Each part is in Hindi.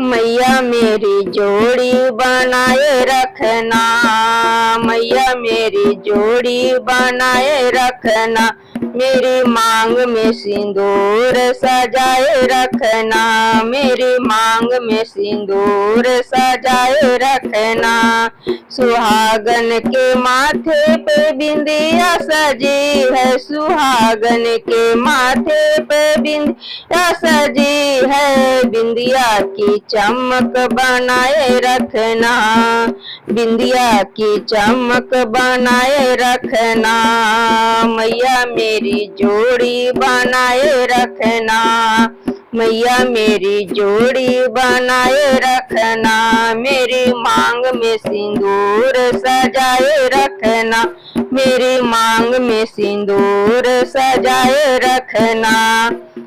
मैया मेरी जोड़ी बनाए रखना, मैया मेरी जोड़ी बनाए रखना, मेरी मांग में सिंदूर सजाए रखना, मेरी मांग में सिंदूर सजाए रखना। सुहागन के माथे पे बिंदिया सजी है, सुहागन के माथे पे बिंदिया सजी है, बिंदिया की चमक बनाए रखना, बिंदिया की चमक बनाए रखना, मैया मेरी जोड़ी बनाए रखना, मैया मेरी जोड़ी बनाए रखना, मेरी मांग में सिंदूर सजाए रखना, मेरी मांग में सिंदूर सजाए रखना।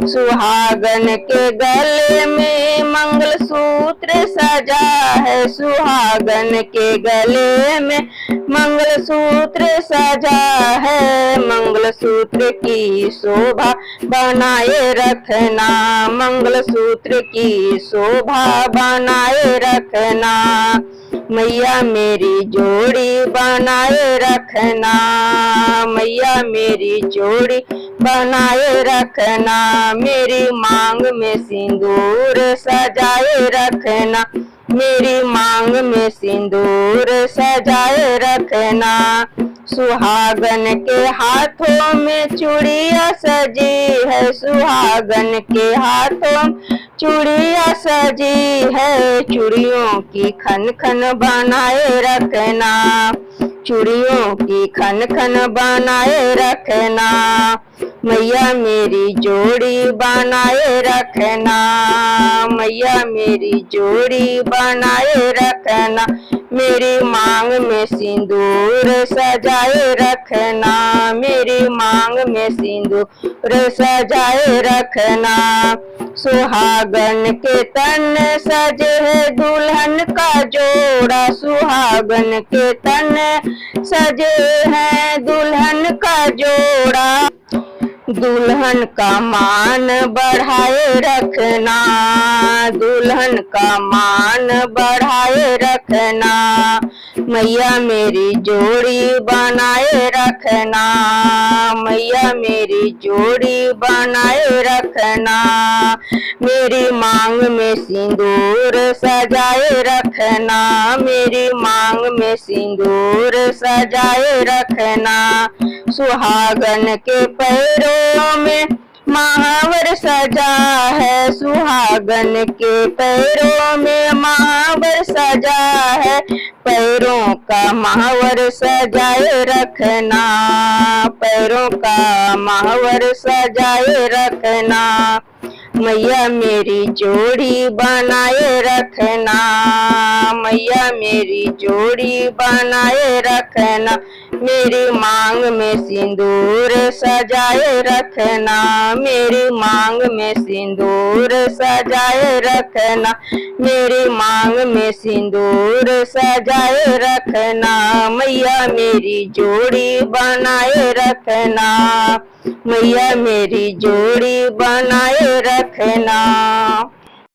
सुहागन के गले में मंगलसूत्र सजा है, सुहागन के गले में मंगलसूत्र सजा है, मंगलसूत्र की शोभा बनाए रखना, मंगलसूत्र की शोभा बनाए रखना, मैया मेरी जोड़ी बनाए रखना, मैया मेरी जोड़ी बनाए रखना, मेरी मांग में सिंदूर सजाए रखना, मेरी मांग में सिंदूर सजाए रखना। सुहागन के हाथों में चूड़ियां सजी है, सुहागन के हाथों चूड़ियां सजी है, चूड़ियों की खन खन बनाए रखना, चूड़ियों की खन खन बनाए रखना, मैया मेरी जोड़ी बनाए रखना, मैया मेरी जोड़ी बनाए रखना, मेरी मांग में सिंदूर सजाए रखना, मेरी मांग में सिंदूर सजाए रखना। सुहागन के तन सजे है दुल्हन का जोड़ा, सुहागन के तन सजे है दुल्हन का जोड़ा, दुल्हन का मान बढ़ाए रखना, दुल्हन का मान बढ़ाए रखना, मैया मेरी जोड़ी बनाए रखना, मैया मेरी जोड़ी बनाए रखना, मेरी मांग में सिंदूर सजाए रखना, मेरी मांग में सिंदूर सजाए रखना। सुहागन के पैरों में महावर सजा है, सुहागन के पैरों में महावर सजा है, पैरों का महावर सजाए रखना, पैरों का महावर सजाए रखना, मैया मेरी जोड़ी बनाए रखना, मैया मेरी जोड़ी बनाए रखना, मेरी मांग में सिंदूर सजाए रखना, मेरी मांग में सिंदूर सजाए रखना, मेरी मांग में सिंदूर सजाए रखना, मैया मेरी जोड़ी बनाए रखना, मैया मेरी जोड़ी बनाए रखना।